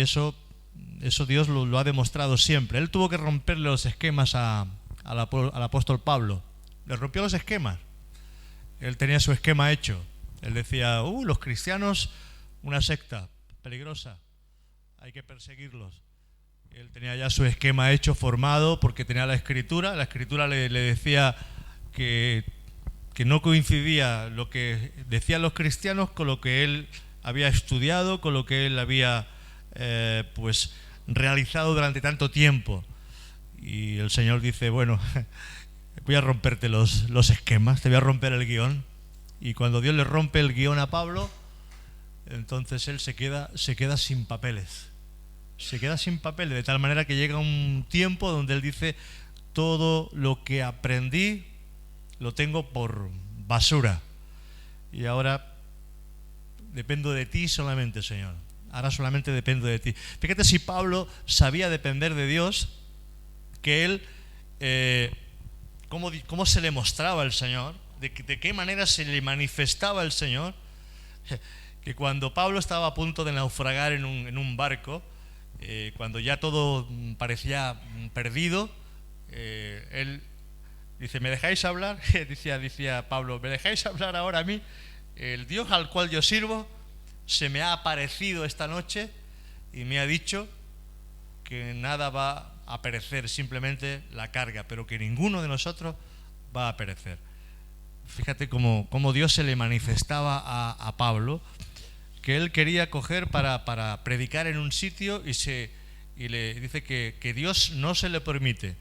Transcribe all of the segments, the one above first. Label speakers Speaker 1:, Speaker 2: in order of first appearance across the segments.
Speaker 1: eso Dios lo ha demostrado siempre. Él tuvo que romperle los esquemas al apóstol Pablo. Le rompió los esquemas. Él tenía su esquema hecho. Él decía, los cristianos, una secta peligrosa, hay que perseguirlos. Él tenía ya su esquema hecho, formado, porque tenía la Escritura. La Escritura le decía que no coincidía lo que decían los cristianos con lo que él había estudiado, con lo que él había realizado durante tanto tiempo. Y el Señor dice, bueno, voy a romperte los esquemas, te voy a romper el guión. Y cuando Dios le rompe el guión a Pablo, entonces él se queda sin papeles. Se queda sin papeles, de tal manera que llega un tiempo donde él dice, todo lo que aprendí lo tengo por basura. Y ahora dependo de ti solamente, Señor. Ahora solamente dependo de ti. Fíjate si Pablo sabía depender de Dios, que él, cómo se le mostraba el Señor, de qué manera se le manifestaba el Señor, que cuando Pablo estaba a punto de naufragar en un barco, cuando ya todo parecía perdido, él dice, ¿me dejáis hablar? Decía Pablo, ¿me dejáis hablar ahora a mí? El Dios al cual yo sirvo se me ha aparecido esta noche y me ha dicho que nada va a perecer, simplemente la carga, pero que ninguno de nosotros va a perecer. Fíjate cómo Dios se le manifestaba a Pablo, que él quería coger para predicar en un sitio y le dice que Dios no se le permite.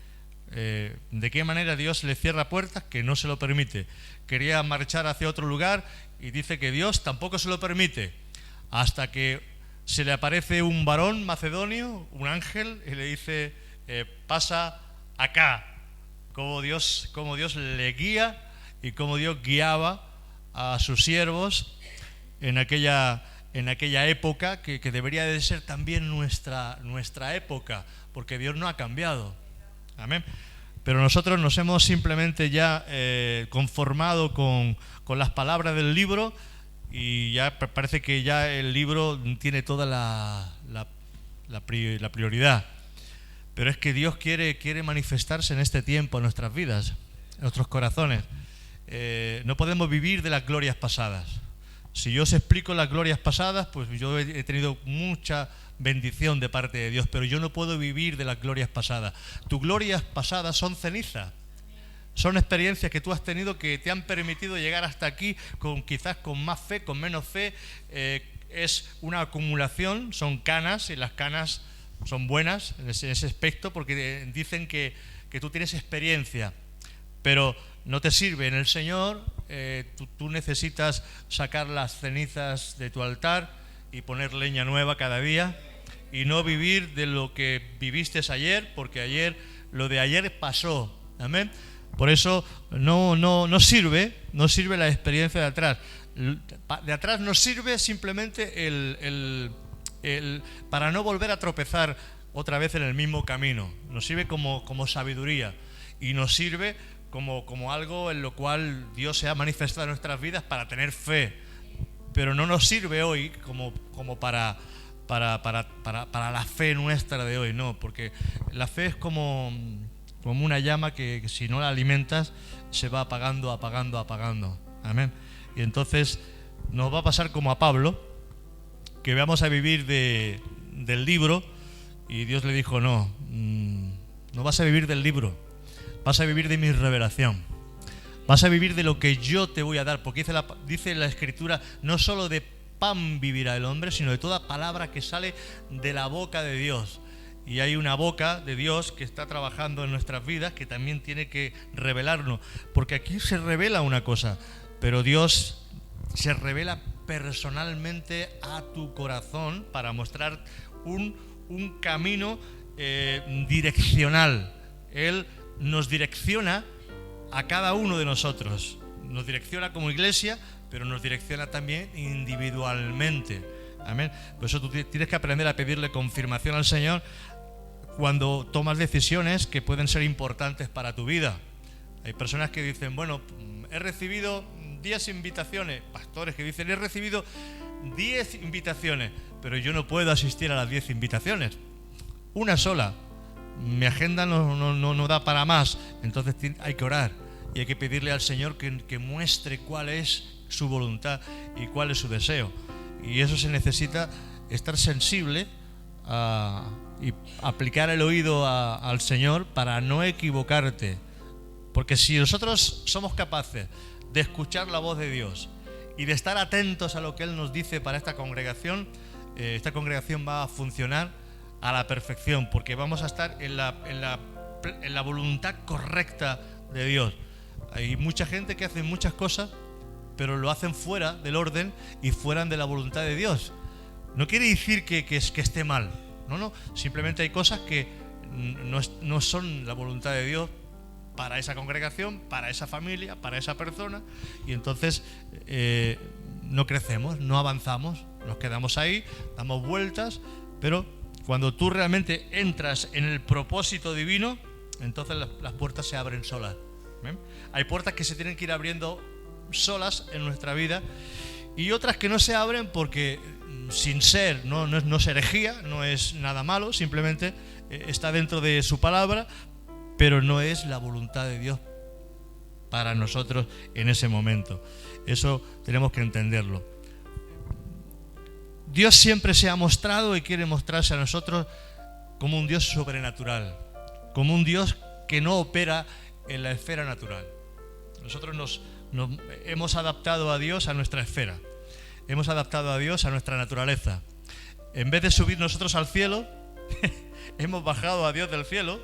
Speaker 1: ¿De qué manera Dios le cierra puertas? Que no se lo permite. Quería marchar hacia otro lugar y dice que Dios tampoco se lo permite, hasta que se le aparece un varón macedonio, un ángel, y le dice, pasa acá. Cómo Dios le guía y cómo Dios guiaba a sus siervos en aquella época que debería de ser también nuestra época, porque Dios no ha cambiado. Amén. Pero nosotros nos hemos simplemente ya conformado con las palabras del libro, y ya parece que ya el libro tiene toda la prioridad. Pero es que Dios quiere manifestarse en este tiempo, en nuestras vidas, en nuestros corazones. No podemos vivir de las glorias pasadas. Si yo os explico las glorias pasadas, pues yo he tenido mucha bendición de parte de Dios, pero yo no puedo vivir de las glorias pasadas. Tus glorias pasadas son ceniza. Son experiencias que tú has tenido que te han permitido llegar hasta aquí, quizás con más fe, con menos fe. Es una acumulación, son canas, y las canas son buenas en ese aspecto, porque dicen que tú tienes experiencia, pero no te sirve en el Señor. Tú necesitas sacar las cenizas de tu altar y poner leña nueva cada día, y no vivir de lo que viviste ayer, porque lo de ayer pasó. Amén. Por eso no sirve la experiencia de atrás. De atrás nos sirve simplemente para no volver a tropezar otra vez en el mismo camino. Nos sirve como sabiduría, y nos sirve como algo en lo cual Dios se ha manifestado en nuestras vidas para tener fe. Pero no nos sirve hoy como para la fe nuestra de hoy, no, porque la fe es como una llama que si no la alimentas se va apagando. Amén. Y entonces nos va a pasar como a Pablo, que vamos a vivir del libro, y Dios le dijo, no vas a vivir del libro, vas a vivir de mi revelación, vas a vivir de lo que yo te voy a dar, porque dice la Escritura, no solo de pan vivirá el hombre, sino de toda palabra que sale de la boca de Dios. Y hay una boca de Dios que está trabajando en nuestras vidas, que también tiene que revelarnos, porque aquí se revela una cosa, pero Dios se revela personalmente a tu corazón para mostrar un camino direccional. Él nos direcciona a cada uno de nosotros, nos direcciona como iglesia, pero nos direcciona también individualmente. Amén. Por eso tú tienes que aprender a pedirle confirmación al Señor cuando tomas decisiones que pueden ser importantes para tu vida. Hay personas que dicen, bueno, he recibido 10 invitaciones, pastores que dicen, he recibido 10 invitaciones, pero yo no puedo asistir a las 10 invitaciones. Una sola. Mi agenda no da para más. Entonces hay que orar y hay que pedirle al Señor que muestre cuál es su voluntad y cuál es su deseo. Y eso se necesita, estar sensible y aplicar el oído al Señor para no equivocarte. Porque si nosotros somos capaces de escuchar la voz de Dios y de estar atentos a lo que Él nos dice para esta congregación va a funcionar a la perfección, porque vamos a estar en la voluntad correcta de Dios. Hay mucha gente que hace muchas cosas, pero lo hacen fuera del orden y fuera de la voluntad de Dios. No quiere decir que esté mal, no, simplemente hay cosas que no son la voluntad de Dios para esa congregación, para esa familia, para esa persona, y entonces no crecemos, no avanzamos, nos quedamos ahí, damos vueltas, pero cuando tú realmente entras en el propósito divino, entonces las puertas se abren solas. ¿Ven? Hay puertas que se tienen que ir abriendo solas en nuestra vida y otras que no se abren porque sin ser, no es herejía, no es nada malo, simplemente está dentro de su palabra, pero no es la voluntad de Dios para nosotros en ese momento. Eso tenemos que entenderlo. Dios siempre se ha mostrado y quiere mostrarse a nosotros como un Dios sobrenatural, como un Dios que no opera en la esfera natural. Nosotros nos hemos adaptado a Dios a nuestra esfera, hemos adaptado a Dios a nuestra naturaleza. En vez de subir nosotros al cielo, hemos bajado a Dios del cielo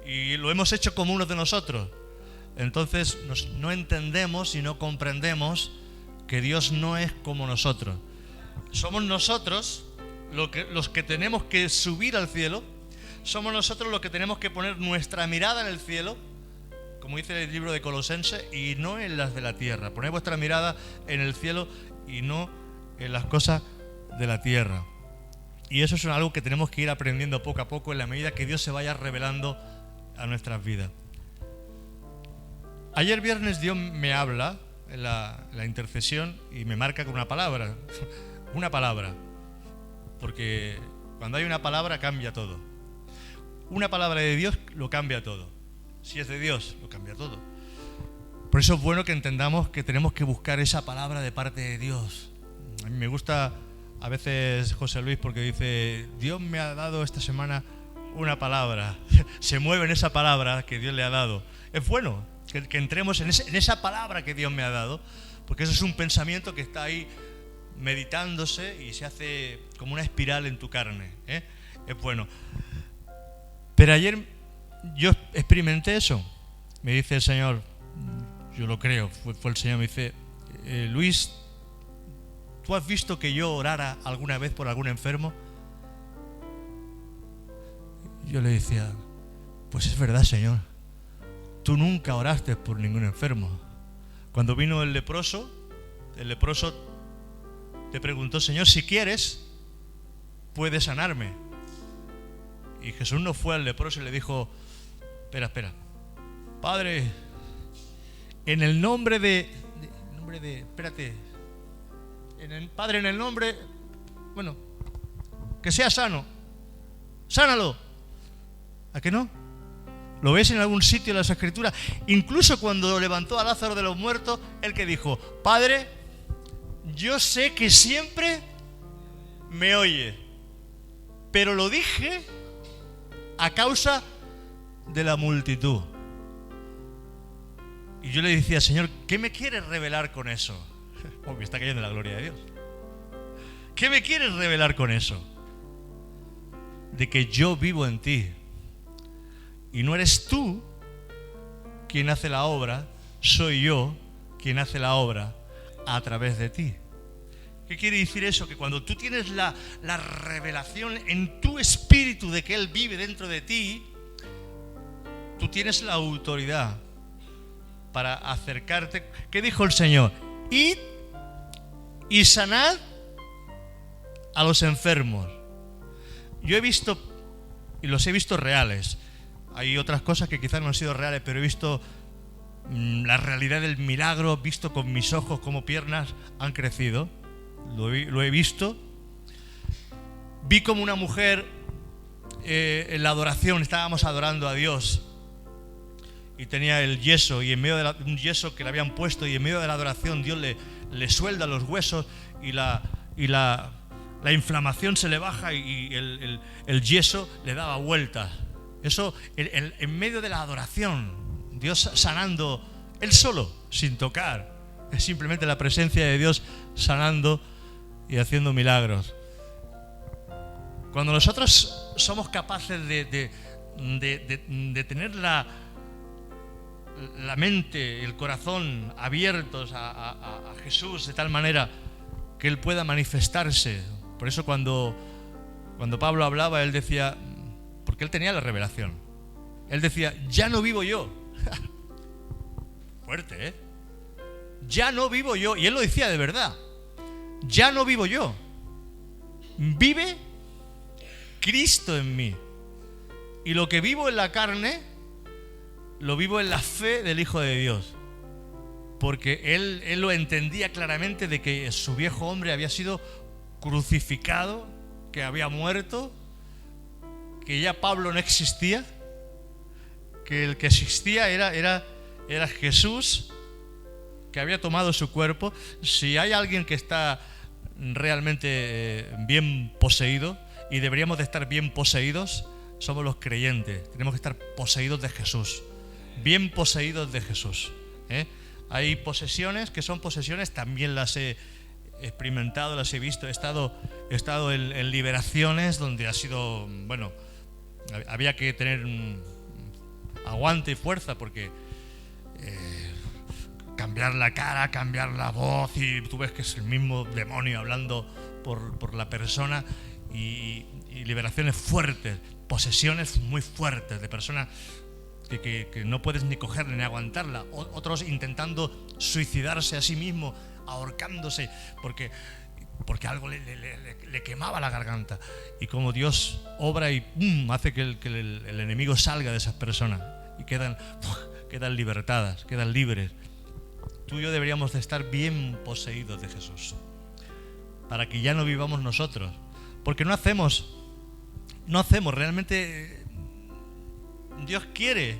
Speaker 1: y lo hemos hecho como uno de nosotros. Entonces no entendemos y no comprendemos que Dios no es como nosotros. Somos nosotros los que tenemos que subir al cielo, somos nosotros los que tenemos que poner nuestra mirada en el cielo, como dice el libro de Colosenses, y no en las de la tierra. Poned vuestra mirada en el cielo y no en las cosas de la tierra. Y eso es algo que tenemos que ir aprendiendo poco a poco en la medida que Dios se vaya revelando a nuestras vidas. Ayer viernes Dios me habla en la intercesión y me marca con una palabra. Una palabra. Porque cuando hay una palabra cambia todo. Una palabra de Dios lo cambia todo. Si es de Dios, lo cambia todo. Por eso es bueno que entendamos que tenemos que buscar esa palabra de parte de Dios. A mí me gusta a veces José Luis porque dice: Dios me ha dado esta semana una palabra. Se mueve en esa palabra que Dios le ha dado. Es bueno que entremos en esa palabra que Dios me ha dado, porque eso es un pensamiento que está ahí meditándose y se hace como una espiral en tu carne, ¿eh? Es bueno. Pero ayer yo experimenté eso. Me dice el Señor, yo lo creo, fue el Señor, me dice: Luis, ¿tú has visto que yo orara alguna vez por algún enfermo? Yo le decía: pues es verdad, Señor, tú nunca oraste por ningún enfermo. Cuando vino el leproso te preguntó: Señor, si quieres, puedes sanarme. Y Jesús no fue al leproso y le dijo: espera, Padre, en el nombre de Padre, en el nombre, bueno, que sea sano, sánalo. ¿A qué no? ¿Lo ves en algún sitio de las Escrituras? Incluso cuando levantó a Lázaro de los muertos, él que dijo: Padre, yo sé que siempre me oye, pero lo dije a causa de la multitud. Y yo le decía: Señor, ¿qué me quieres revelar con eso? Oh, me está cayendo la gloria de Dios. ¿Qué me quieres revelar con eso? De que yo vivo en ti. Y no eres tú quien hace la obra, soy yo quien hace la obra a través de ti. ¿Qué quiere decir eso? Que cuando tú tienes la revelación en tu espíritu de que Él vive dentro de ti, tú tienes la autoridad para acercarte. ¿Qué dijo el Señor? Id y sanad a los enfermos. Yo he visto, y los he visto reales. Hay otras cosas que quizás no han sido reales, pero he visto la realidad del milagro, visto con mis ojos cómo piernas han crecido. lo he visto. Vi como una mujer en la adoración, estábamos adorando a Dios, y tenía el yeso, y en medio de un yeso que le habían puesto, y en medio de la adoración Dios le suelda los huesos, y la inflamación se le baja, y el yeso le daba vueltas. Eso en medio de la adoración, Dios sanando, Él solo, sin tocar. Es simplemente la presencia de Dios sanando y haciendo milagros. Cuando nosotros somos capaces de tener la mente, el corazón abiertos a Jesús de tal manera que Él pueda manifestarse. Por eso cuando Pablo hablaba, él decía, porque él tenía la revelación, él decía, ya no vivo yo. Fuerte, ¿eh? Ya no vivo yo. Y él lo decía de verdad. Ya no vivo yo. Vive Cristo en mí. Y lo que vivo en la carne, lo vivo en la fe del Hijo de Dios. Porque él lo entendía claramente de que su viejo hombre había sido crucificado, que había muerto, que ya Pablo no existía, que el que existía era Jesús, que había tomado su cuerpo. Si hay alguien que está realmente bien poseído, y deberíamos de estar bien poseídos, somos los creyentes. Tenemos que estar poseídos de Jesús, bien poseídos de Jesús, ¿eh? Hay posesiones que son posesiones, también las he experimentado, las he visto. He estado en liberaciones donde ha sido, bueno, había que tener aguante y fuerza, porque cambiar la cara, cambiar la voz, y tú ves que es el mismo demonio hablando por la persona, y liberaciones fuertes, posesiones muy fuertes de personas que no puedes ni cogerla ni aguantarla. Otros intentando suicidarse a sí mismo, ahorcándose, porque algo le quemaba la garganta. Y como Dios obra y hace que el enemigo salga de esas personas, y quedan libertadas, quedan libres. Tú y yo deberíamos de estar bien poseídos de Jesús, para que ya no vivamos nosotros, porque no hacemos realmente. Dios quiere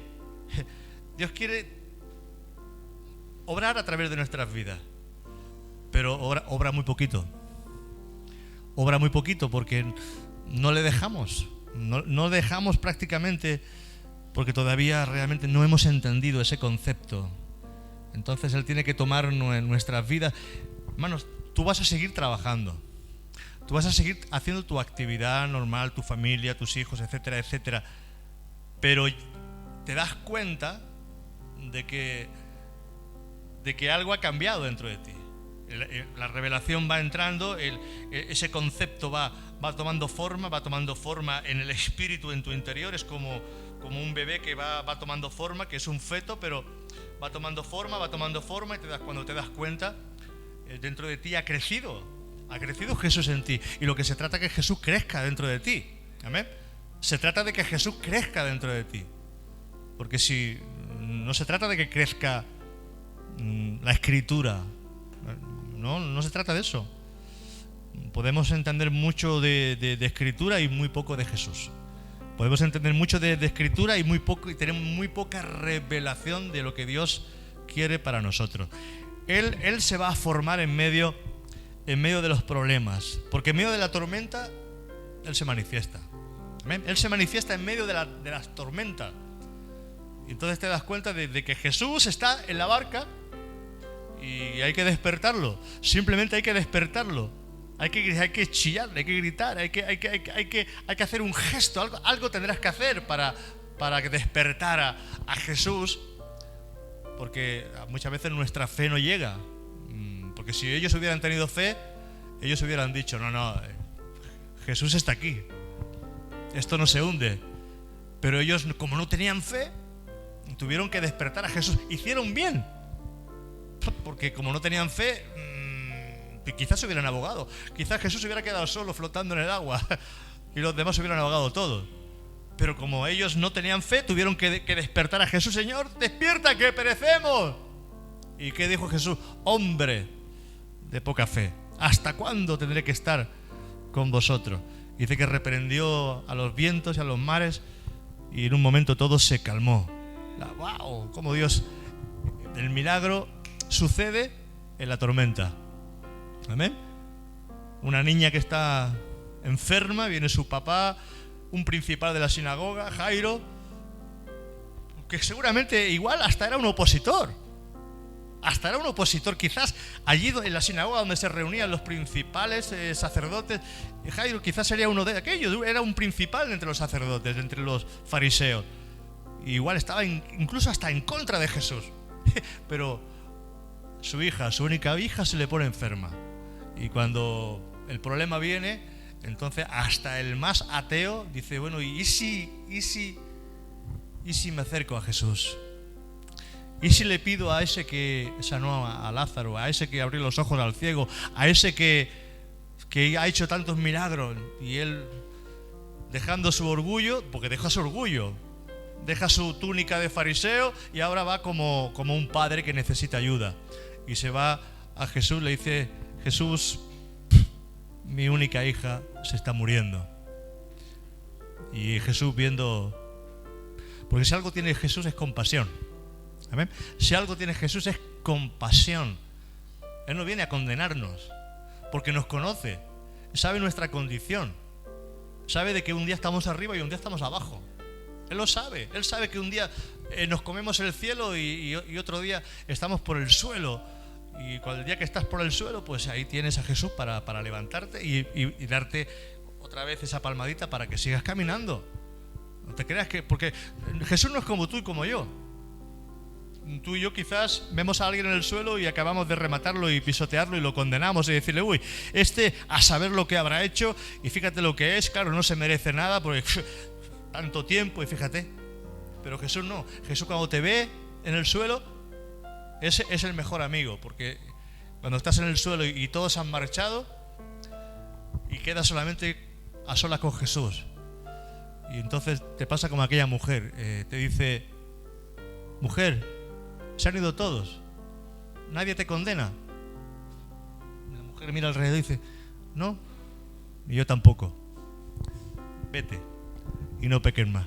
Speaker 1: obrar a través de nuestras vidas, pero obra muy poquito. Obra muy poquito porque no le dejamos. No dejamos prácticamente, porque todavía realmente no hemos entendido ese concepto. Entonces Él tiene que tomar nuestras vidas. Hermanos, tú vas a seguir trabajando. Tú vas a seguir haciendo tu actividad normal, tu familia, tus hijos, etcétera, etcétera. Pero te das cuenta de que algo ha cambiado dentro de ti. La revelación va entrando, ese concepto va tomando forma en el espíritu, en tu interior. Es como un bebé que va tomando forma, que es un feto, pero va tomando forma, y cuando te das cuenta, dentro de ti ha crecido Jesús en ti. Y lo que se trata es que Jesús crezca dentro de ti. Amén. Se trata de que Jesús crezca dentro de ti. Porque si no se trata de que crezca la Escritura, no se trata de eso. Podemos entender mucho de Escritura y muy poco de Jesús. Podemos entender mucho de Escritura y tenemos muy poca revelación de lo que Dios quiere para nosotros. Él se va a formar en medio de los problemas, porque en medio de la tormenta Él se manifiesta. ¿Amén? Él se manifiesta en medio de las tormentas. Y entonces te das cuenta de que Jesús está en la barca, y hay que despertarlo. Simplemente hay que despertarlo. Hay que chillar, hay que gritar, hay que hacer un gesto. Algo tendrás que hacer para despertar a Jesús, porque muchas veces nuestra fe no llega. Porque si ellos hubieran tenido fe, ellos hubieran dicho, no, Jesús está aquí, esto no se hunde. Pero ellos, como no tenían fe, tuvieron que despertar a Jesús. Hicieron bien, porque como no tenían fe, quizás se hubieran ahogado. Quizás Jesús se hubiera quedado solo flotando en el agua y los demás se hubieran ahogado todos. Pero como ellos no tenían fe, tuvieron que despertar a Jesús. Señor, despierta, que perecemos. ¿Y qué dijo Jesús? Hombre de poca fe. ¿Hasta cuándo tendré que estar con vosotros? Dice que reprendió a los vientos y a los mares y en un momento todo se calmó. ¡Wow! Cómo Dios, el milagro sucede en la tormenta. ¿Amén? Una niña que está enferma, viene su papá, un principal de la sinagoga, Jairo, que seguramente igual hasta era un opositor. Hasta era un opositor, quizás allí en la sinagoga donde se reunían los principales sacerdotes, Jairo quizás sería uno de aquellos, era un principal entre los sacerdotes, entre los fariseos. Igual estaba incluso hasta en contra de Jesús. Pero su hija, su única hija, se le pone enferma. Y cuando el problema viene, entonces hasta el más ateo dice, bueno, ¿y si me acerco a Jesús? ¿Y si le pido a ese que sanó a Lázaro, a ese que abrió los ojos al ciego, a ese que ha hecho tantos milagros? Y él, dejando su orgullo, porque deja su orgullo, deja su túnica de fariseo y ahora va como un padre que necesita ayuda. Y se va a Jesús, le dice, Jesús, mi única hija se está muriendo. Y Jesús viendo, porque si algo tiene Jesús es compasión. Amén. Si algo tiene Jesús es compasión. Él no viene a condenarnos, porque nos conoce, sabe nuestra condición, sabe de que un día estamos arriba y un día estamos abajo. Él lo sabe, Él sabe que un día nos comemos el cielo y otro día estamos por el suelo. Y cuando el día que estás por el suelo, pues ahí tienes a Jesús para levantarte y darte otra vez esa palmadita para que sigas caminando. No te creas que, porque Jesús no es como tú y como yo. Tú y yo quizás vemos a alguien en el suelo y acabamos de rematarlo y pisotearlo y lo condenamos y decirle, uy, a saber lo que habrá hecho y fíjate lo que es, claro, no se merece nada porque tanto tiempo y fíjate. Pero Jesús no, Jesús cuando te ve en el suelo es el mejor amigo, porque cuando estás en el suelo y todos han marchado y quedas solamente a solas con Jesús y entonces te pasa como aquella mujer, te dice, mujer, se han ido todos, nadie te condena. La mujer mira alrededor y dice, no, y yo tampoco, vete y no peques más.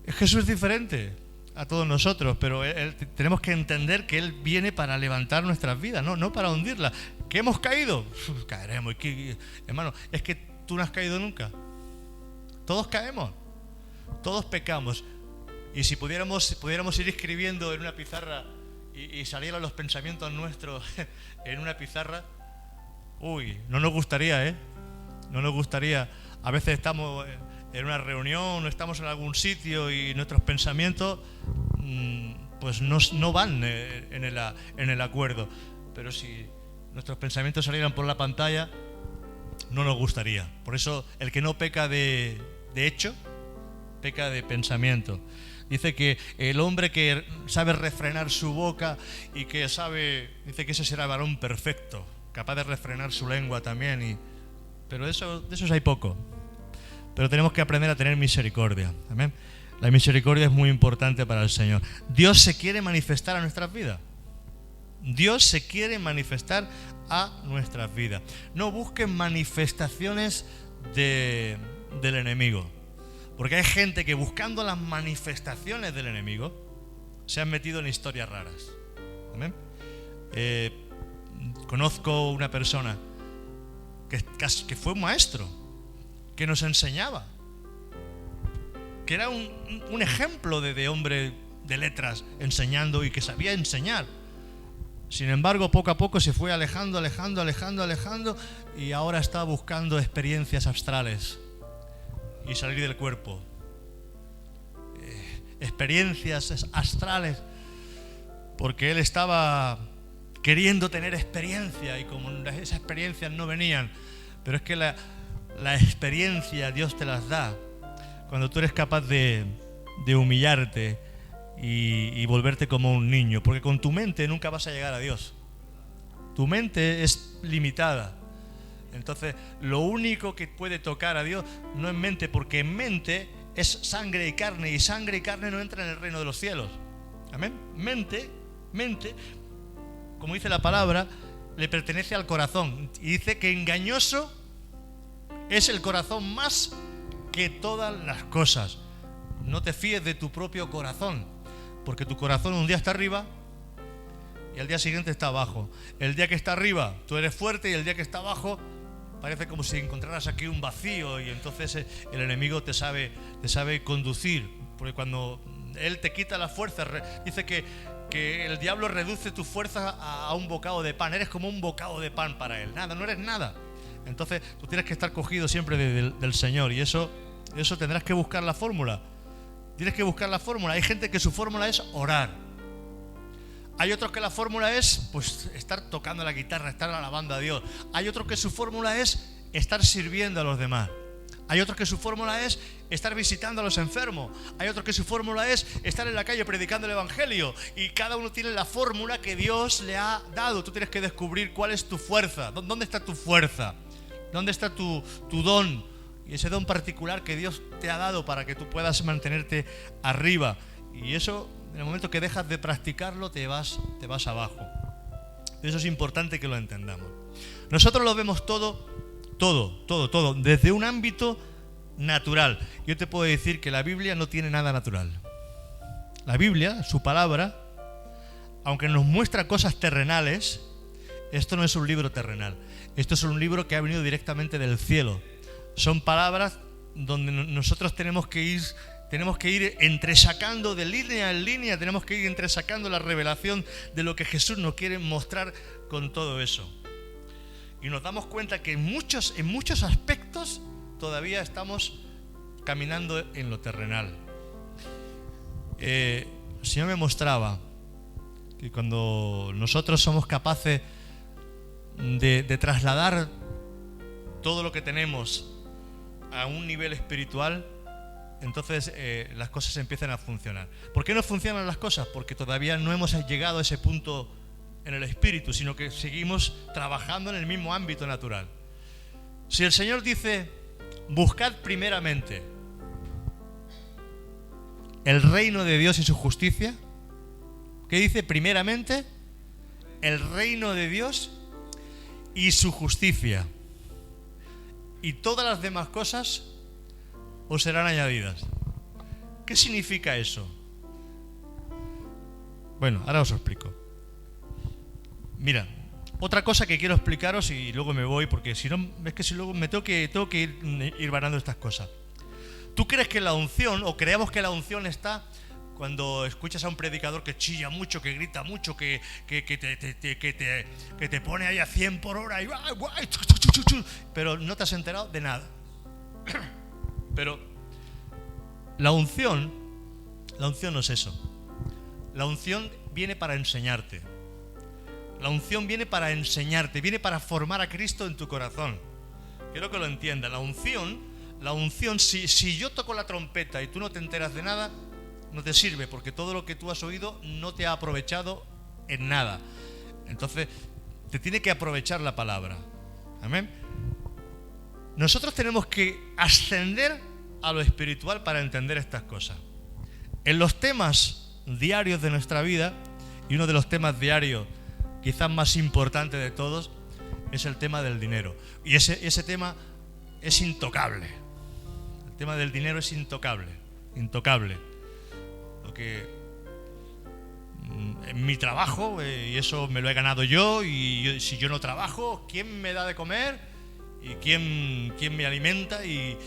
Speaker 1: Jesús es diferente a todos nosotros, pero tenemos que entender que Él viene para levantar nuestras vidas, no para hundirlas. ¿Que hemos caído? Caeremos. Hermano, es que tú no has caído nunca. Todos caemos, todos pecamos. Y si pudiéramos ir escribiendo en una pizarra y salieran los pensamientos nuestros en una pizarra, uy, no nos gustaría, no nos gustaría. A veces estamos en una reunión o estamos en algún sitio y nuestros pensamientos pues no van en el acuerdo. Pero si nuestros pensamientos salieran por la pantalla, no nos gustaría. Por eso el que no peca de hecho, peca de pensamiento. Dice que el hombre que sabe refrenar su boca y que dice que ese será varón perfecto, capaz de refrenar su lengua también. Pero de esos hay poco. Pero tenemos que aprender a tener misericordia. Amén. La misericordia es muy importante para el Señor. Dios se quiere manifestar a nuestras vidas. Dios se quiere manifestar a nuestras vidas. No busquen manifestaciones del enemigo. Porque hay gente que buscando las manifestaciones del enemigo se han metido en historias raras. ¿Amén? Conozco una persona que fue un maestro, que nos enseñaba, que era un ejemplo de hombre de letras enseñando y que sabía enseñar. Sin embargo, poco a poco se fue alejando y ahora está buscando experiencias astrales y salir del cuerpo. Experiencias astrales, porque él estaba queriendo tener experiencia y como esas experiencias no venían. Pero es que la experiencia Dios te las da cuando tú eres capaz de humillarte y volverte como un niño, porque con tu mente nunca vas a llegar a Dios. Tu mente es limitada. Entonces, lo único que puede tocar a Dios no es mente, porque en mente es sangre y carne no entra en el reino de los cielos. Amén. Mente, como dice la palabra, le pertenece al corazón. Y dice que engañoso es el corazón más que todas las cosas. No te fíes de tu propio corazón, porque tu corazón un día está arriba y al día siguiente está abajo. El día que está arriba tú eres fuerte y el día que está abajo parece como si encontraras aquí un vacío, y entonces el enemigo te sabe conducir, porque cuando él te quita la fuerza, dice que el diablo reduce tu fuerza a un bocado de pan. Eres como un bocado de pan para él. Nada, no eres nada. Entonces tú tienes que estar cogido siempre del Señor, y eso tendrás que buscar la fórmula. Tienes que buscar la fórmula. Hay gente que su fórmula es orar. Hay otros que la fórmula es pues estar tocando la guitarra, estar alabando a Dios. Hay otros que su fórmula es estar sirviendo a los demás. Hay otros que su fórmula es estar visitando a los enfermos. Hay otros que su fórmula es estar en la calle predicando el evangelio. Y cada uno tiene la fórmula que Dios le ha dado. Tú tienes que descubrir cuál es tu fuerza. ¿Dónde está tu fuerza? ¿Dónde está tu don? Y ese don particular que Dios te ha dado para que tú puedas mantenerte arriba. Y eso, en el momento que dejas de practicarlo, te vas abajo. Eso es importante que lo entendamos. Nosotros lo vemos todo, desde un ámbito natural. Yo te puedo decir que la Biblia no tiene nada natural. La Biblia, su palabra, aunque nos muestra cosas terrenales, esto no es un libro terrenal. Esto es un libro que ha venido directamente del cielo. Son palabras donde nosotros tenemos que ir entresacando de línea en línea, tenemos que ir entresacando la revelación de lo que Jesús nos quiere mostrar con todo eso. Y nos damos cuenta que en muchos aspectos todavía estamos caminando en lo terrenal. El Señor me mostraba que cuando nosotros somos capaces de trasladar todo lo que tenemos a un nivel espiritual, entonces las cosas empiezan a funcionar. ¿Por qué no funcionan las cosas? Porque todavía no hemos llegado a ese punto en el espíritu, sino que seguimos trabajando en el mismo ámbito natural. Si el Señor dice, buscad primeramente el reino de Dios y su justicia, ¿qué dice? Primeramente el reino de Dios y su justicia, y todas las demás cosas os serán añadidas. ¿Qué significa eso? Bueno, ahora os explico. Mira, otra cosa que quiero explicaros y luego me voy, porque si no, es que si luego me tengo que ir varando estas cosas. ¿Tú crees que la unción, o creemos que la unción está cuando escuchas a un predicador que chilla mucho, que grita mucho, que te pone ahí a 100 por hora y pero no te has enterado de nada? Pero la unción no es eso. La unción viene para enseñarte. La unción viene para enseñarte, viene para formar a Cristo en tu corazón. Quiero que lo entiendas. La unción, si yo toco la trompeta y tú no te enteras de nada, no te sirve, porque todo lo que tú has oído no te ha aprovechado en nada. Entonces, te tiene que aprovechar la palabra. Amén. Nosotros tenemos que ascender a lo espiritual para entender estas cosas. En los temas diarios de nuestra vida, y uno de los temas diarios quizás más importante de todos, es el tema del dinero. Y ese tema es intocable. El tema del dinero es intocable. Porque en mi trabajo, y eso me lo he ganado yo, y si yo no trabajo, ¿quién me da de comer? ¿Y quién me alimenta? ¿Y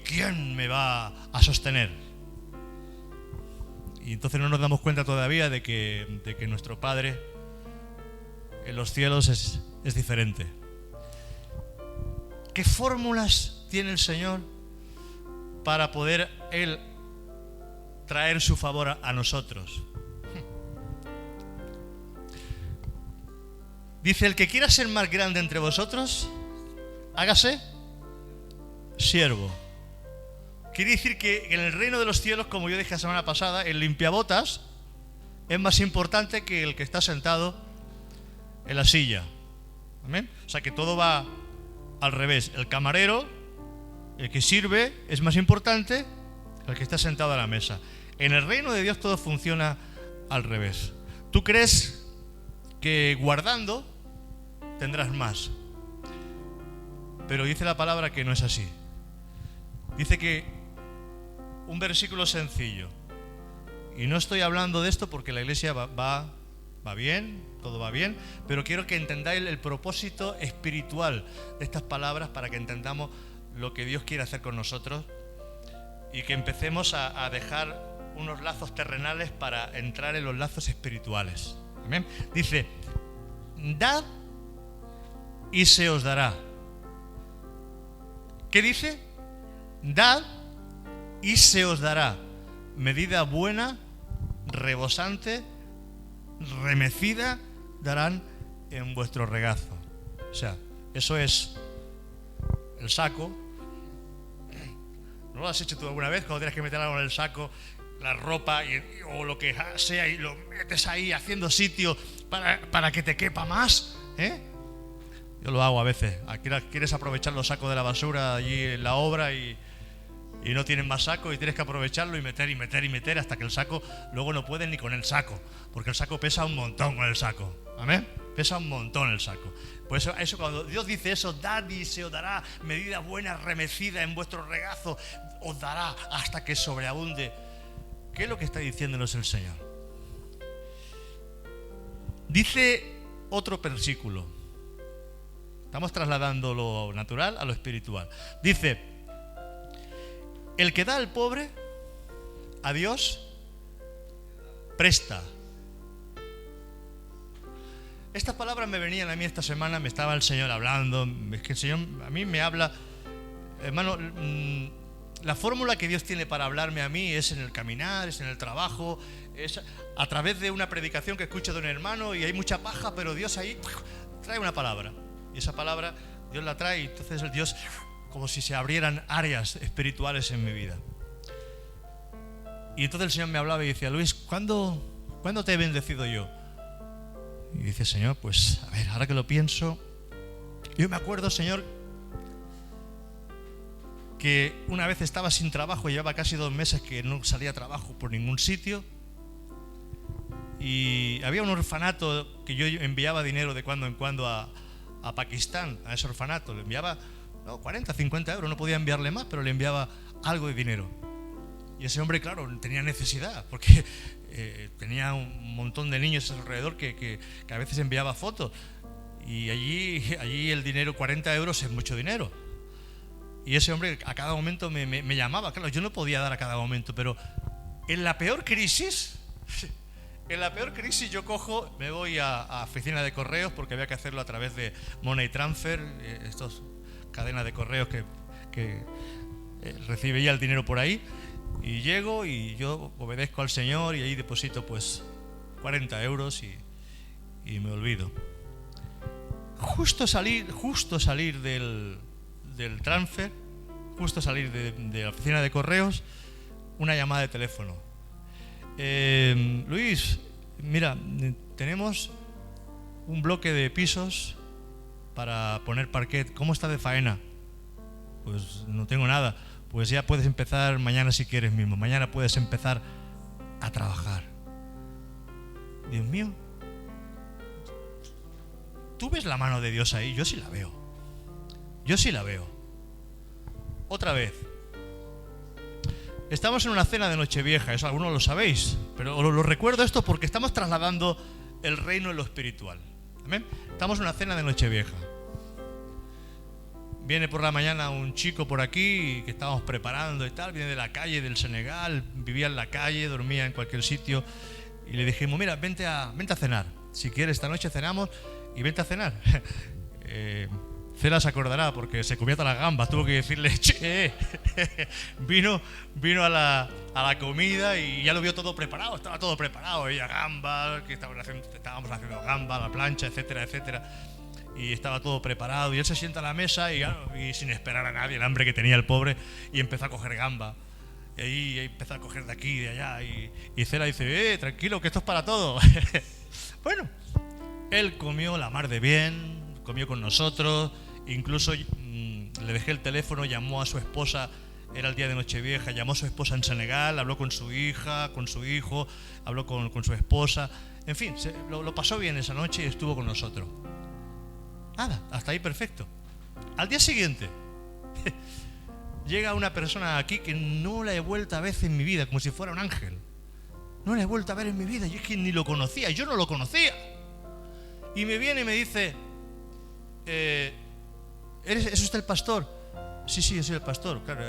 Speaker 1: quién me va a sostener? Y entonces no nos damos cuenta todavía de que nuestro Padre en los cielos es diferente. ¿Qué fórmulas tiene el Señor para poder Él traer su favor a nosotros? Dice, el que quiera ser más grande entre vosotros, hágase siervo. Quiere decir que en el reino de los cielos, como yo dije la semana pasada, el limpiabotas es más importante que el que está sentado en la silla. ¿Amén? O sea que todo va al revés. El camarero, el que sirve, es más importante que el que está sentado a la mesa. En el reino de Dios todo funciona al revés. ¿Tú crees que guardando tendrás más. Pero dice la palabra que no es así. Dice que un versículo sencillo, y no estoy hablando de esto porque la iglesia va bien, todo va bien, pero quiero que entendáis el propósito espiritual de estas palabras para que entendamos lo que Dios quiere hacer con nosotros y que empecemos a dejar unos lazos terrenales para entrar en los lazos espirituales. ¿Amén? Dice, dad y se os dará. ¿Qué dice? Dad y se os dará. Medida buena, rebosante, remecida, darán en vuestro regazo. O sea, eso es el saco. ¿No lo has hecho tú alguna vez cuando tienes que meter algo en el saco, la ropa o lo que sea, y lo metes ahí haciendo sitio para que te quepa más? Yo lo hago a veces. Quieres aprovechar los sacos de la basura allí en la obra y no tienes más saco y tienes que aprovecharlo y meter hasta que el saco luego no puedes ni con el saco, porque el saco pesa un montón con el saco. ¿Amén? Pesa un montón el saco. Pues eso cuando Dios dice eso, dad y se os dará, medida buena, remecida en vuestro regazo, os dará hasta que sobreabunde. ¿Qué es lo que está diciéndonos el Señor? Dice otro versículo. Estamos trasladando lo natural a lo espiritual. Dice, el que da al pobre, a Dios presta. Estas palabras me venían a mí esta semana, me estaba el Señor hablando. Es que el Señor a mí me habla. Hermano, la fórmula que Dios tiene para hablarme a mí es en el caminar, es en el trabajo, es a través de una predicación que escucho de un hermano y hay mucha paja, pero Dios ahí trae una palabra. Y esa palabra Dios la trae y entonces el Dios, como si se abrieran áreas espirituales en mi vida. Y entonces el Señor me hablaba y decía, Luis, ¿cuándo te he bendecido yo? Y dice, Señor, pues a ver, ahora que lo pienso, yo me acuerdo, Señor, que una vez estaba sin trabajo, llevaba casi 2 meses que no salía a trabajo por ningún sitio, y había un orfanato que yo enviaba dinero de cuando en cuando a Pakistán, a ese orfanato. Le enviaba 40, 50 euros, no podía enviarle más, pero le enviaba algo de dinero. Y ese hombre, claro, tenía necesidad, porque tenía un montón de niños alrededor que a veces enviaba fotos. Y allí el dinero, 40 euros es mucho dinero. Y ese hombre a cada momento me llamaba. Claro, yo no podía dar a cada momento, pero en la peor crisis yo cojo, me voy a oficina de correos porque había que hacerlo a través de Money Transfer, estos cadenas de correos que recibía el dinero por ahí, y llego y yo obedezco al Señor y ahí deposito pues 40 euros y me olvido. Justo salir del transfer, justo salir de la oficina de correos, una llamada de teléfono. Luis, mira, tenemos un bloque de pisos para poner parquet. ¿Cómo está de faena? Pues no tengo nada. Pues ya puedes empezar mañana si quieres mismo. Mañana puedes empezar a trabajar. Dios mío, ¿tú ves la mano de Dios ahí? Yo sí la veo. Yo sí la veo. Otra vez. Estamos en una cena de Nochevieja, eso algunos lo sabéis, pero os lo recuerdo esto porque estamos trasladando el reino en lo espiritual. ¿Amén? Estamos en una cena de Nochevieja. Viene por la mañana un chico por aquí que estábamos preparando y tal, viene de la calle del Senegal, vivía en la calle, dormía en cualquier sitio y le dijimos, mira, vente a cenar. Si quieres esta noche cenamos y vente a cenar. Cela se acordará porque se comía todas las gambas, tuvo que decirle, che, vino a la comida y ya lo vio todo preparado, estaba todo preparado, ella gambas, que estábamos haciendo gambas, la plancha, etcétera, etcétera, y estaba todo preparado y él se sienta a la mesa y sin esperar a nadie, el hambre que tenía el pobre, y empezó a coger gamba, y ahí empezó a coger de aquí y de allá, y Cela dice, tranquilo, que esto es para todo. Bueno, él comió la mar de bien, comió con nosotros, incluso le dejé el teléfono, llamó a su esposa, era el día de Nochevieja, llamó a su esposa en Senegal, habló con su hija, con su hijo, habló con su esposa, en fin, lo pasó bien esa noche y estuvo con nosotros. Nada, hasta ahí perfecto. Al día siguiente llega una persona aquí que no la he vuelto a ver en mi vida, como si fuera un ángel. No la he vuelto a ver en mi vida, yo es que ni lo conocía, yo no lo conocía. Y me viene y me dice, ¿es usted el pastor? Sí, yo soy el pastor. Claro,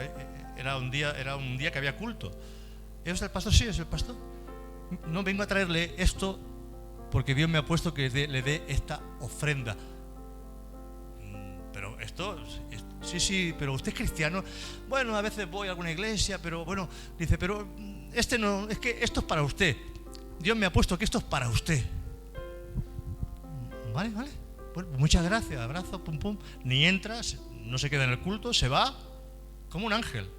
Speaker 1: era un día que había culto. ¿Es usted el pastor? Sí, es el pastor. No, vengo a traerle esto porque Dios me ha puesto que le dé esta ofrenda. Pero esto, sí, pero usted es cristiano. Bueno, a veces voy a alguna iglesia, pero bueno, dice, pero no, es que esto es para usted. Dios me ha puesto que esto es para usted. Vale. Bueno, muchas gracias, abrazo, pum pum. Ni entra, no se queda en el culto, se va como un ángel.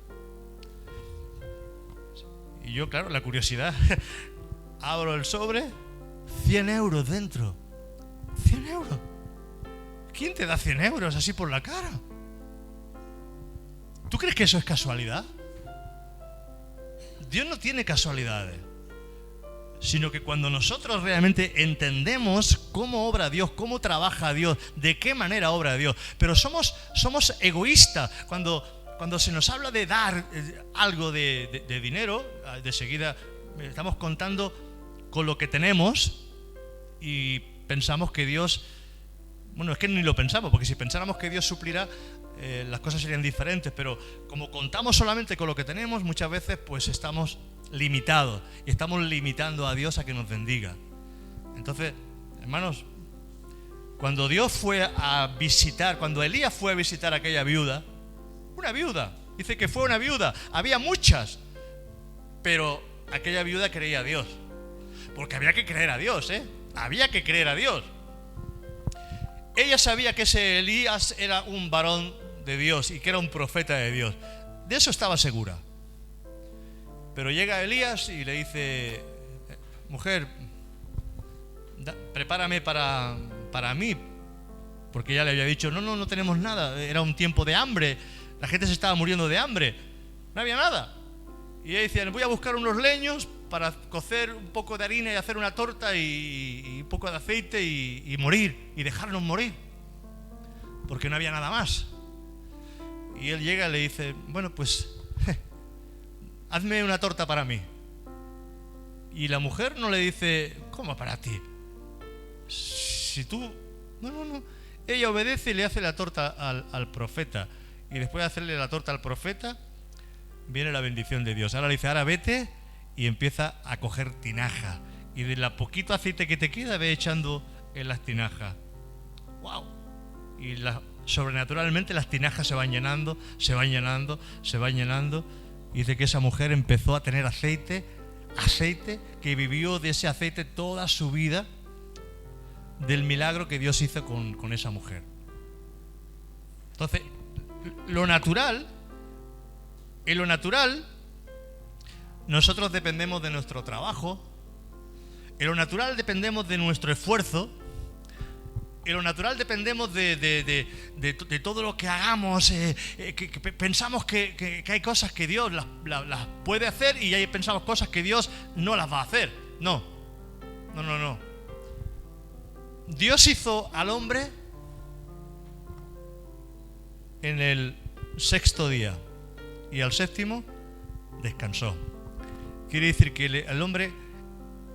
Speaker 1: Y yo, claro, la curiosidad, abro el sobre, 100 euros dentro. 100 euros. ¿Quién te da 100 euros así por la cara? ¿Tú crees que eso es casualidad? Dios no tiene casualidades, sino que cuando nosotros realmente entendemos cómo obra Dios, cómo trabaja Dios, de qué manera obra Dios, pero somos egoístas. Cuando se nos habla de dar algo de dinero, de seguida estamos contando con lo que tenemos y pensamos que Dios... Bueno, es que ni lo pensamos, porque si pensáramos que Dios suplirá, las cosas serían diferentes, pero como contamos solamente con lo que tenemos, muchas veces pues estamos limitados y estamos limitando a Dios a que nos bendiga. Entonces, hermanos, cuando Dios fue a visitar, cuando Elías fue a visitar a aquella viuda, una viuda, dice que fue una viuda, había muchas, pero aquella viuda creía a Dios, porque había que creer a Dios, había que creer a Dios. Ella sabía que ese Elías era un varón de Dios y que era un profeta de Dios. De eso estaba segura. Pero llega Elías y le dice, mujer, prepárame para mí. Porque ya le había dicho, no tenemos nada. Era un tiempo de hambre. La gente se estaba muriendo de hambre. No había nada. Y ella dice, voy a buscar unos leños para cocer un poco de harina y hacer una torta y un poco de aceite y morir, y dejarnos morir, porque no había nada más. Y él llega y le dice, bueno, pues hazme una torta para mí. Y la mujer no le dice, ¿cómo para ti? Si tú... No. Ella obedece y le hace la torta al profeta. Y después de hacerle la torta al profeta, viene la bendición de Dios. Ahora le dice, ahora vete y empieza a coger tinaja. Y de la poquito aceite que te queda, ve echando en las tinajas. ¡Wow! Y sobrenaturalmente las tinajas se van llenando. Y dice que esa mujer empezó a tener aceite, que vivió de ese aceite toda su vida, del milagro que Dios hizo con esa mujer. Entonces, en lo natural, nosotros dependemos de nuestro trabajo. En lo natural dependemos de nuestro esfuerzo. En lo natural dependemos de todo lo que hagamos. Que pensamos que hay cosas que Dios las puede hacer, y ahí pensamos cosas que Dios no las va a hacer. No. Dios hizo al hombre en el sexto día y al séptimo descansó. Quiere decir que el hombre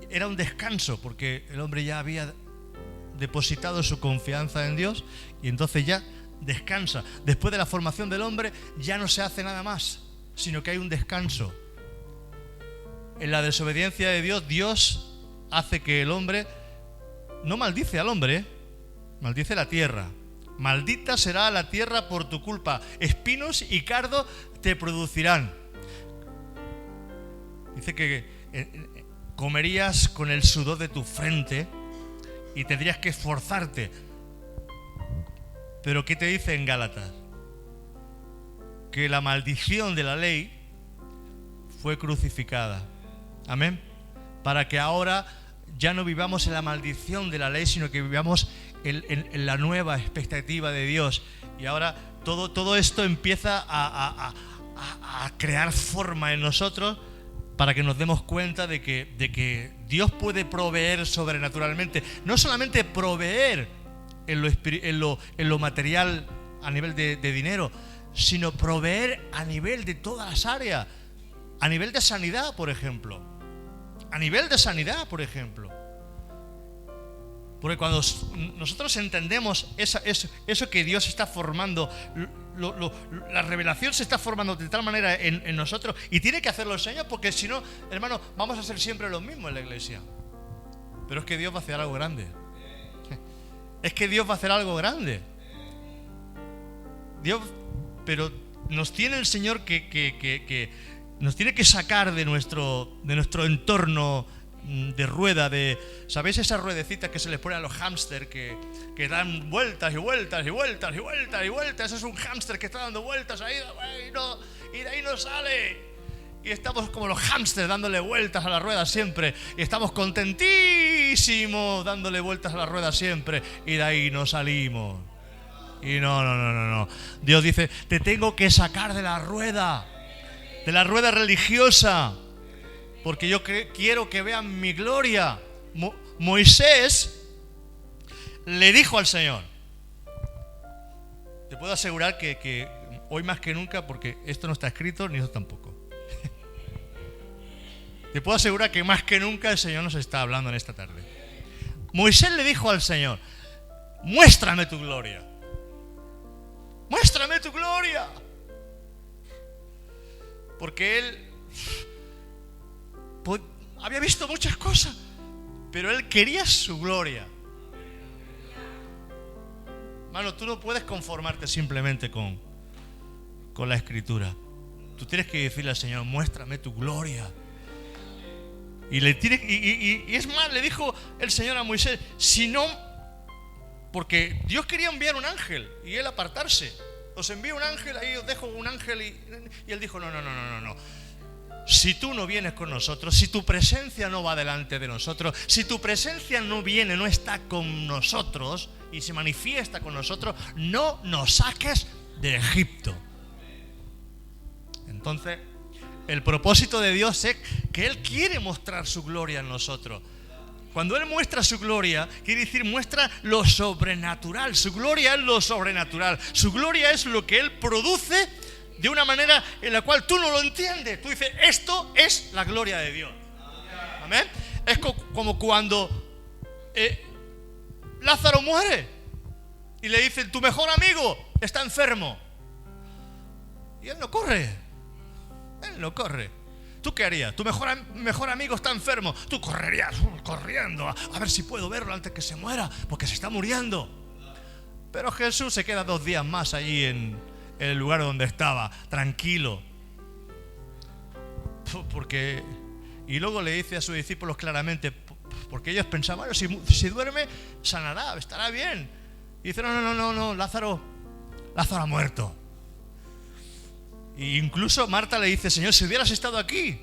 Speaker 1: era un descanso, porque el hombre ya había depositado su confianza en Dios y entonces ya descansa. Después de la formación del hombre ya no se hace nada más, sino que hay un descanso. En la desobediencia de Dios, Dios hace que el hombre no maldice al hombre, maldice la tierra. Maldita será la tierra por tu culpa, espinos y cardo te producirán. Dice que comerías con el sudor de tu frente y tendrías que esforzarte. Pero ¿qué te dice en Gálatas? Que la maldición de la ley fue crucificada. Amén. Para que ahora ya no vivamos en la maldición de la ley, sino que vivamos en la nueva expectativa de Dios. Y ahora todo esto empieza a crear forma en nosotros, para que nos demos cuenta de que Dios puede proveer sobrenaturalmente. No solamente proveer en lo material a nivel de dinero, sino proveer a nivel de todas las áreas, a nivel de sanidad, por ejemplo. A nivel de sanidad, por ejemplo. Porque cuando nosotros entendemos eso que Dios está formando, la revelación se está formando de tal manera en nosotros, y tiene que hacerlo el Señor, porque si no, hermano, vamos a ser siempre los mismos en la iglesia. Pero es que Dios va a hacer algo grande. Es que Dios va a hacer algo grande. Pero nos tiene el Señor que nos tiene que sacar de nuestro entorno de rueda, ¿sabéis esas ruedecitas que se les pone a los hámster que dan vueltas y vueltas y vueltas y vueltas y vueltas? Eso es un hámster que está dando vueltas ahí y de ahí no sale. Y estamos como los hámsters dándole vueltas a la rueda siempre, y estamos contentísimos dándole vueltas a la rueda siempre, y de ahí no salimos. Y no. Dios dice, te tengo que sacar de la rueda religiosa, porque yo quiero que vean mi gloria. Moisés le dijo al Señor, te puedo asegurar que hoy más que nunca, porque esto no está escrito ni eso tampoco, te puedo asegurar que más que nunca el Señor nos está hablando en esta tarde. Moisés le dijo al Señor, muéstrame tu gloria. Muéstrame tu gloria. Porque él había visto muchas cosas, pero él quería su gloria. Hermano, tú no puedes conformarte simplemente con la escritura. Tú tienes que decirle al Señor, muéstrame tu gloria. Y es más, le dijo el Señor a Moisés, si no, porque Dios quería enviar un ángel y él apartarse. Os envío un ángel, ahí os dejo un ángel, y él dijo, no. Si tú no vienes con nosotros, si tu presencia no va delante de nosotros, si tu presencia no viene, no está con nosotros y se manifiesta con nosotros, no nos saques de Egipto. Entonces, el propósito de Dios es que Él quiere mostrar su gloria en nosotros. Cuando Él muestra su gloria, quiere decir muestra lo sobrenatural. Su gloria es lo sobrenatural. Su gloria es lo que Él produce de una manera en la cual tú no lo entiendes. Tú dices, esto es la gloria de Dios. Amén. Es como cuando Lázaro muere y le dicen, tu mejor amigo está enfermo. Y él no corre. ¿Tú qué harías? Tu mejor amigo está enfermo. Tú correrías corriendo a ver si puedo verlo antes que se muera, porque se está muriendo. Pero Jesús se queda 2 días más allí en el lugar donde estaba, tranquilo. Y luego le dice a sus discípulos claramente, porque ellos pensaban, bueno, si duerme, sanará, estará bien. Y dice, no, Lázaro ha muerto. E incluso Marta le dice, Señor, si hubieras estado aquí,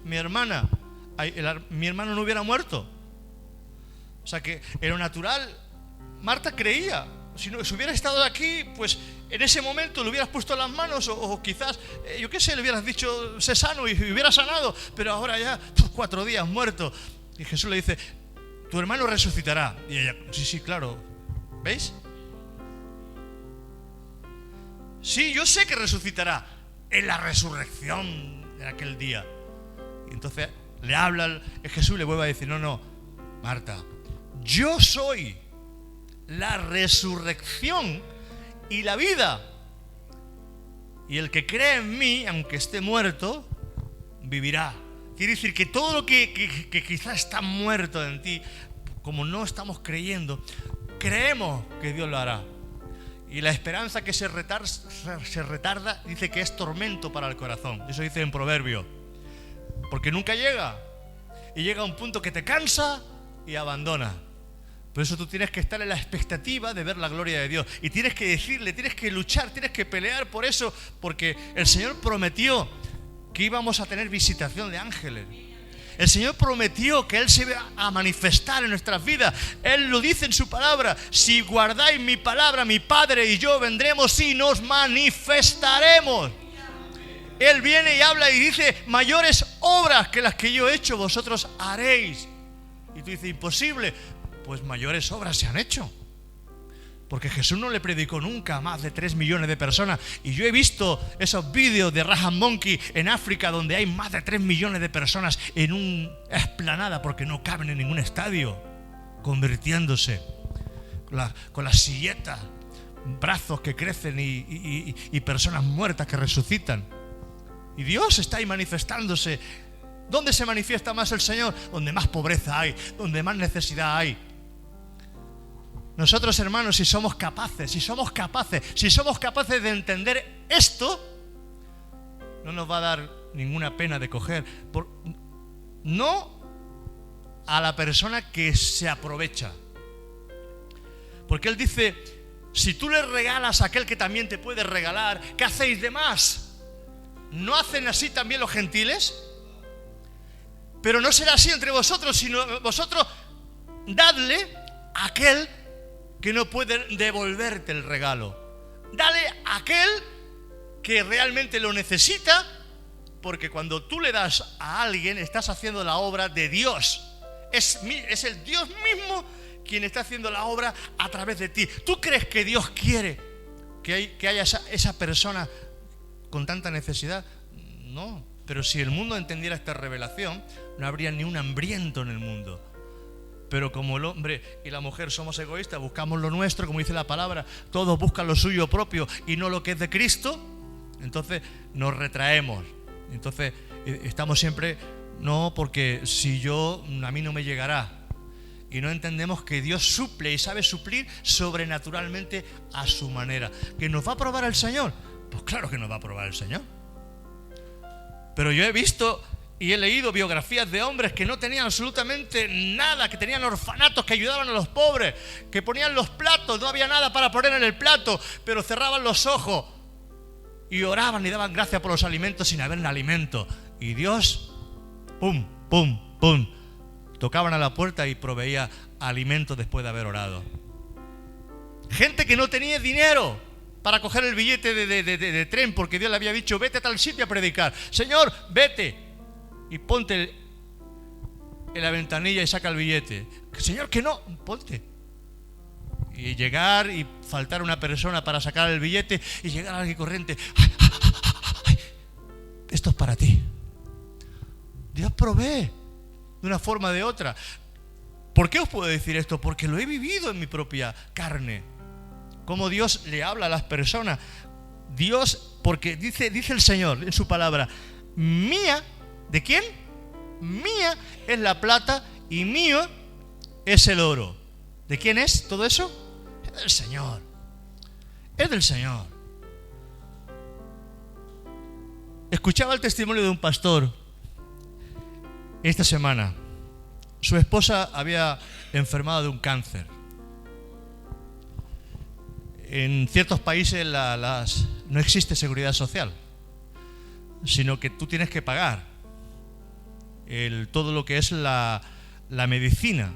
Speaker 1: mi hermano no hubiera muerto. O sea que en lo natural, Marta creía, si hubiera estado aquí, pues en ese momento le hubieras puesto las manos o quizás, yo qué sé, le hubieras dicho, sé sano, y hubiera sanado, pero ahora ya 4 días muerto. Y Jesús le dice, tu hermano resucitará. Y ella, sí, claro, ¿veis? Sí, yo sé que resucitará en la resurrección de aquel día. Y entonces le habla Jesús, le vuelve a decir, no, Marta, yo soy la resurrección y la vida. Y el que cree en mí, aunque esté muerto, vivirá. Quiere decir que todo lo que quizás está muerto en ti, como no estamos creyendo, creemos que Dios lo hará. Y la esperanza que se retarda, dice que es tormento para el corazón. Eso dice en Proverbios. Porque nunca llega. Y llega a un punto que te cansa y abandona. Por eso tú tienes que estar en la expectativa de ver la gloria de Dios. Y tienes que decirle, tienes que luchar, tienes que pelear por eso. Porque el Señor prometió que íbamos a tener visitación de ángeles. El Señor prometió que Él se iba a manifestar en nuestras vidas. Él lo dice en su palabra. Si guardáis mi palabra, mi Padre y yo vendremos y nos manifestaremos. Él viene y habla y dice, mayores obras que las que yo he hecho, vosotros haréis. Y tú dices, imposible. Pues mayores obras se han hecho. Porque Jesús no le predicó nunca a más de 3 millones de personas. Y yo he visto esos vídeos de Rahan Monkey en África donde hay más de 3 millones de personas en una explanada porque no caben en ningún estadio, convirtiéndose con las silletas, brazos que crecen y personas muertas que resucitan. Y Dios está ahí manifestándose. ¿Dónde se manifiesta más el Señor? Donde más pobreza hay, donde más necesidad hay. Nosotros, hermanos, si somos capaces de entender esto, no nos va a dar ninguna pena de coger. No a la persona que se aprovecha. Porque Él dice, si tú le regalas a aquel que también te puede regalar, ¿qué hacéis de más? ¿No hacen así también los gentiles? Pero no será así entre vosotros, sino vosotros dadle a aquel que no puede devolverte el regalo. Dale a aquel que realmente lo necesita, porque cuando tú le das a alguien, estás haciendo la obra de Dios. Es el Dios mismo quien está haciendo la obra a través de ti. ¿Tú crees que Dios quiere que haya esa persona con tanta necesidad? No, pero si el mundo entendiera esta revelación, no habría ni un hambriento en el mundo. Pero como el hombre y la mujer somos egoístas, buscamos lo nuestro, como dice la palabra, todos buscan lo suyo propio y no lo que es de Cristo, entonces nos retraemos. Entonces estamos siempre, no, porque si a mí no me llegará. Y no entendemos que Dios suple y sabe suplir sobrenaturalmente a su manera. ¿Que nos va a probar el Señor? Pues claro que nos va a probar el Señor. Pero yo he visto y he leído biografías de hombres que no tenían absolutamente nada, que tenían orfanatos, que ayudaban a los pobres, que ponían los platos, no había nada para poner en el plato, pero cerraban los ojos y oraban y daban gracias por los alimentos sin haber alimento. Y Dios, pum, pum, pum, tocaban a la puerta y proveía alimento después de haber orado. Gente que no tenía dinero para coger el billete de tren porque Dios le había dicho, vete a tal sitio a predicar. Señor, vete y ponte en la ventanilla y saca el billete. Señor, que no, ponte. Y llegar y faltar una persona para sacar el billete y llegar a alguien corriente. ¡Ay, ay, ay, ay! Esto es para ti. Dios provee de una forma o de otra. ¿Por qué os puedo decir esto? Porque lo he vivido en mi propia carne. Cómo Dios le habla a las personas. Dios, porque dice el Señor en su palabra, mía, ¿de quién? Mía es la plata y mío es el oro. ¿De quién es todo eso? Es del Señor. Es del Señor. Escuchaba el testimonio de un pastor esta semana. Su esposa había enfermado de un cáncer. En ciertos países no existe seguridad social, sino que tú tienes que pagar todo lo que es la medicina.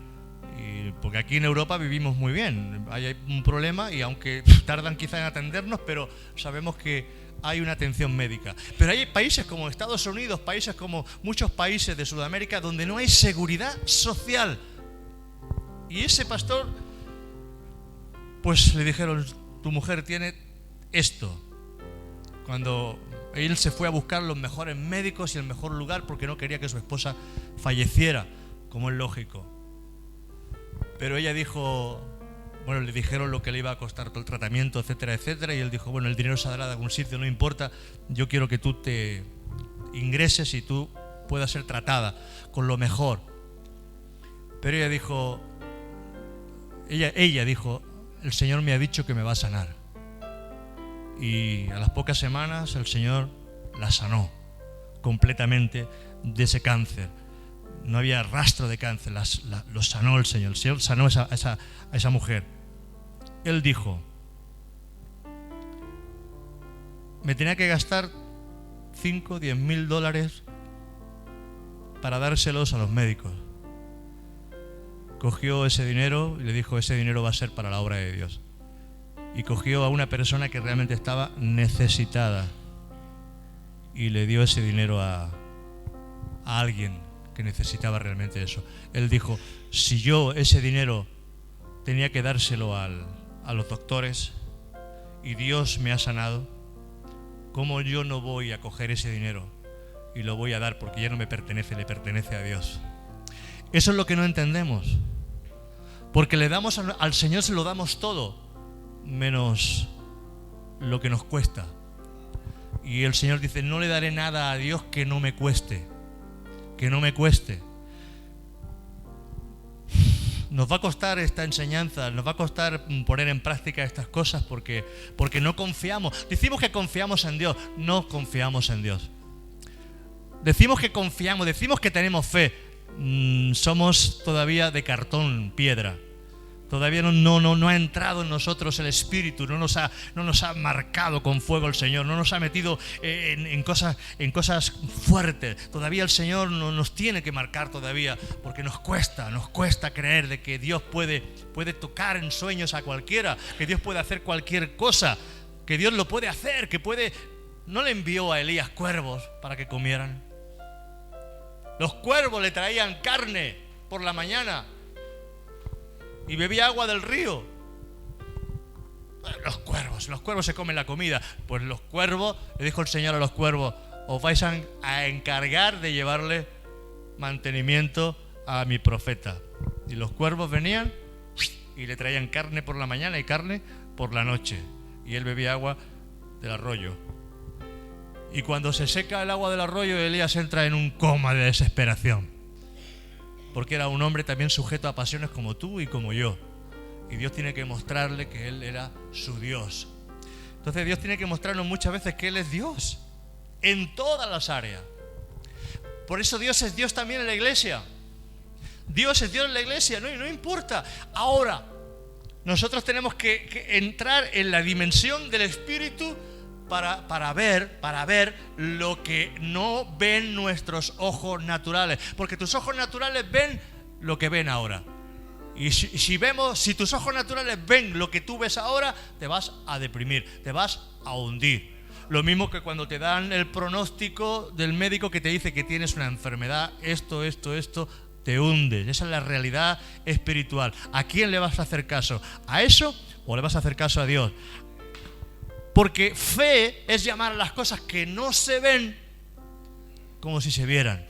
Speaker 1: Porque aquí en Europa vivimos muy bien. Hay un problema y aunque tardan quizá en atendernos, pero sabemos que hay una atención médica. Pero hay países como Estados Unidos, países como muchos países de Sudamérica donde no hay seguridad social. Y ese pastor, pues le dijeron, tu mujer tiene esto. Cuando él se fue a buscar los mejores médicos y el mejor lugar porque no quería que su esposa falleciera, como es lógico. Pero ella dijo, bueno, le dijeron lo que le iba a costar todo el tratamiento, etcétera, etcétera, y él dijo, bueno, el dinero saldrá de algún sitio, no importa, yo quiero que tú te ingreses y tú puedas ser tratada con lo mejor. Pero ella dijo, el Señor me ha dicho que me va a sanar. Y a las pocas semanas el Señor la sanó completamente de ese cáncer. No había rastro de cáncer, lo sanó el Señor. El Señor sanó a esa mujer. Él dijo, me tenía que gastar 5, 10 mil dólares para dárselos a los médicos. Cogió ese dinero y le dijo, ese dinero va a ser para la obra de Dios. Y cogió a una persona que realmente estaba necesitada y le dio ese dinero a alguien que necesitaba realmente eso. Él dijo, si yo ese dinero tenía que dárselo al a los doctores y Dios me ha sanado, ¿cómo yo no voy a coger ese dinero y lo voy a dar porque ya no me pertenece, le pertenece a Dios? Eso es lo que no entendemos. Porque le damos al Señor, se lo damos todo, menos lo que nos cuesta. Y el Señor dice, no le daré nada a Dios que no me cueste. Que no me cueste. Nos va a costar esta enseñanza, nos va a costar poner en práctica estas cosas porque no confiamos. Decimos que confiamos en Dios, no confiamos en Dios. Decimos que confiamos, decimos que tenemos fe. Somos todavía de cartón, piedra. Todavía no ha entrado en nosotros el Espíritu, no nos ha marcado con fuego el Señor, no nos ha metido en cosas fuertes. Todavía el Señor nos tiene que marcar todavía, porque nos cuesta creer de que Dios puede tocar en sueños a cualquiera, que Dios puede hacer cualquier cosa, que Dios lo puede hacer, que puede. No le envió a Elías cuervos para que comieran. Los cuervos le traían carne por la mañana y bebía agua del río. Los cuervos se comen la comida. Pues los cuervos, le dijo el Señor a los cuervos, os vais a encargar de llevarle mantenimiento a mi profeta. Y los cuervos venían y le traían carne por la mañana y carne por la noche. Y él bebía agua del arroyo. Y cuando se seca el agua del arroyo, Elías entra en un coma de desesperación. Porque era un hombre también sujeto a pasiones como tú y como yo. Y Dios tiene que mostrarle que Él era su Dios. Entonces Dios tiene que mostrarnos muchas veces que Él es Dios. En todas las áreas. Por eso Dios es Dios también en la iglesia. Dios es Dios en la iglesia, no importa. Ahora, nosotros tenemos que entrar en la dimensión del Espíritu para ver lo que no ven nuestros ojos naturales. Porque tus ojos naturales ven lo que ven ahora. Y si tus ojos naturales ven lo que tú ves ahora, te vas a deprimir, te vas a hundir. Lo mismo que cuando te dan el pronóstico del médico que te dice que tienes una enfermedad, esto, te hundes. Esa es la realidad espiritual. ¿A quién le vas a hacer caso? ¿A eso o le vas a hacer caso a Dios? Porque fe es llamar a las cosas que no se ven como si se vieran.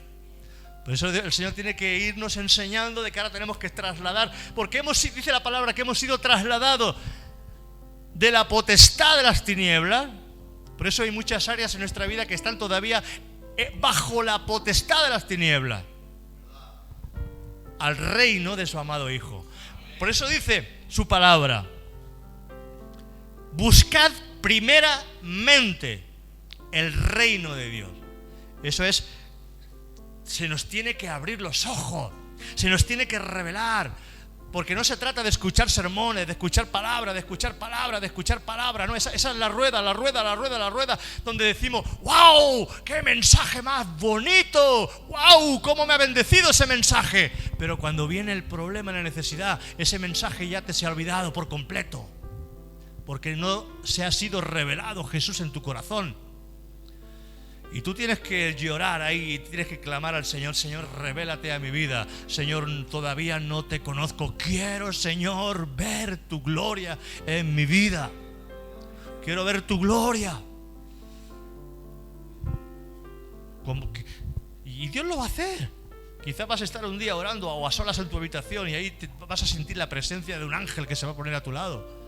Speaker 1: Por eso el Señor tiene que irnos enseñando de que ahora tenemos que trasladar, porque dice la palabra que hemos sido trasladados de la potestad de las tinieblas. Por eso hay muchas áreas en nuestra vida que están todavía bajo la potestad de las tinieblas, al reino de su amado Hijo. Por eso dice su palabra: buscad primeramente el reino de Dios. Eso es, se nos tiene que abrir los ojos, se nos tiene que revelar, porque no se trata de escuchar sermones, de escuchar palabras, no, esa es la rueda, donde decimos, ¡wow! ¡Qué mensaje más bonito! ¡Wow! ¡Cómo me ha bendecido ese mensaje! Pero cuando viene el problema, la necesidad, ese mensaje ya te se ha olvidado por completo. Porque no se ha sido revelado Jesús en tu corazón. Y tú tienes que llorar ahí, tienes que clamar al Señor: Señor, revélate a mi vida. Señor, todavía no te conozco. Quiero, Señor, ver tu gloria en mi vida. Quiero ver tu gloria. Y Dios lo va a hacer. Quizás vas a estar un día orando o a solas en tu habitación y ahí vas a sentir la presencia de un ángel que se va a poner a tu lado.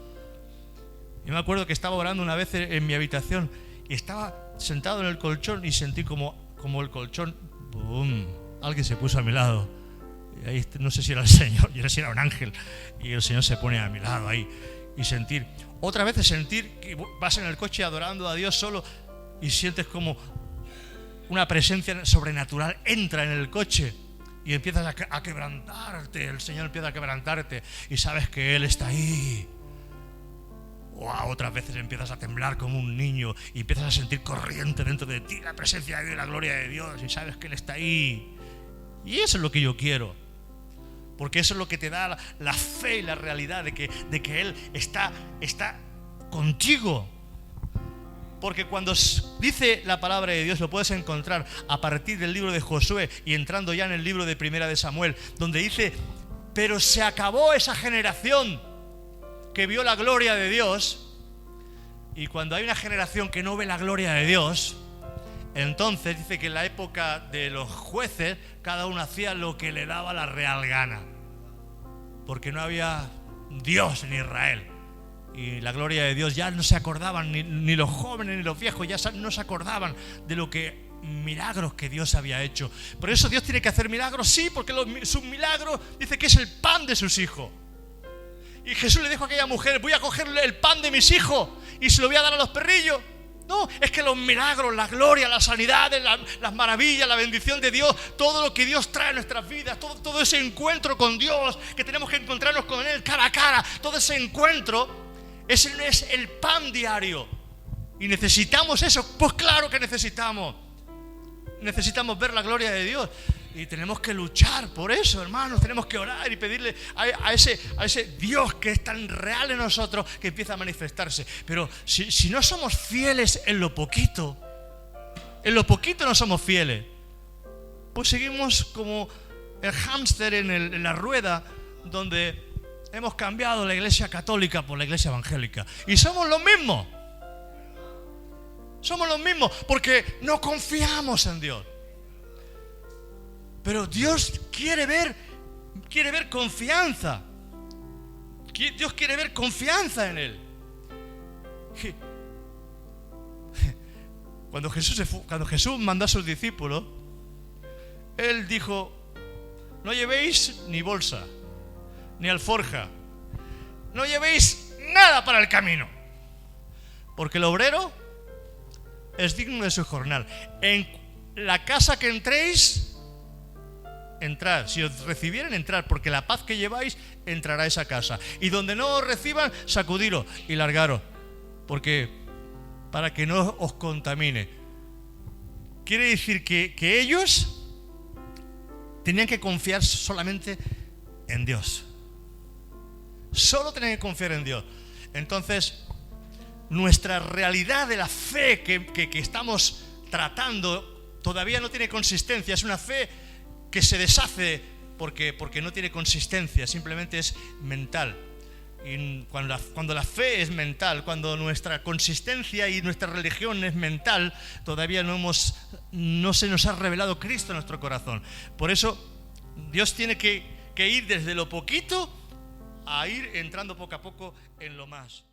Speaker 1: Yo me acuerdo que estaba orando una vez en mi habitación y estaba sentado en el colchón y sentí como el colchón, ¡boom!, alguien se puso a mi lado. Y ahí no sé si era el Señor, yo no sé si era un ángel, y el Señor se pone a mi lado ahí. Y sentir, otra vez sentir que vas en el coche adorando a Dios solo y sientes como una presencia sobrenatural entra en el coche y empiezas a quebrantarte. El Señor empieza a quebrantarte y sabes que Él está ahí. Wow, otras veces empiezas a temblar como un niño y empiezas a sentir corriente dentro de ti la presencia de Dios y la gloria de Dios, y sabes que Él está ahí. Y eso es lo que yo quiero, porque eso es lo que te da la fe y la realidad de que Él está contigo. Porque cuando dice la palabra de Dios, lo puedes encontrar a partir del libro de Josué y entrando ya en el libro de Primera de Samuel, donde dice: pero se acabó esa generación. que vio la gloria de Dios. Y cuando hay una generación que no ve la gloria de Dios, entonces dice que en la época de los jueces cada uno hacía lo que le daba la real gana, porque no había Dios en Israel. Y la gloria de Dios ya no se acordaban, ni los jóvenes ni los viejos ya no se acordaban de lo que milagros que Dios había hecho. Por eso Dios tiene que hacer milagros, sí, porque sus milagros dice que es el pan de sus hijos. Y Jesús le dijo a aquella mujer: voy a cogerle el pan de mis hijos y se lo voy a dar a los perrillos. No, es que los milagros, la gloria, la sanidad, las maravillas, la bendición de Dios, todo lo que Dios trae a nuestras vidas, todo ese encuentro con Dios, que tenemos que encontrarnos con Él cara a cara, todo ese encuentro, ese es el pan diario. Y necesitamos eso. Pues claro que necesitamos ver la gloria de Dios. Y tenemos que luchar por eso, hermanos. Tenemos que orar y pedirle a ese Dios que es tan real en nosotros, que empieza a manifestarse. Pero si no somos fieles en lo poquito no somos fieles, pues seguimos como el hámster en la rueda, donde hemos cambiado la iglesia católica por la iglesia evangélica. Y somos los mismos. Somos los mismos porque no confiamos en Dios. Pero Dios quiere ver confianza. Dios quiere ver confianza en Él. Cuando Jesús mandó a sus discípulos, Él dijo: no llevéis ni bolsa, ni alforja, no llevéis nada para el camino, porque el obrero es digno de su jornal. En la casa que entréis, entrad. Si os recibieren, entrad, porque la paz que lleváis entrará a esa casa. Y donde no os reciban, sacudiros y largaros, porque para que no os contamine. Quiere decir que ellos tenían que confiar solamente en Dios. Solo tenían que confiar en Dios. Entonces, nuestra realidad de la fe que estamos tratando todavía no tiene consistencia. Es una fe que se deshace porque no tiene consistencia, simplemente es mental. Y cuando la fe es mental, cuando nuestra consistencia y nuestra religión es mental, todavía no se nos ha revelado Cristo en nuestro corazón. Por eso Dios tiene que ir desde lo poquito a ir entrando poco a poco en lo más.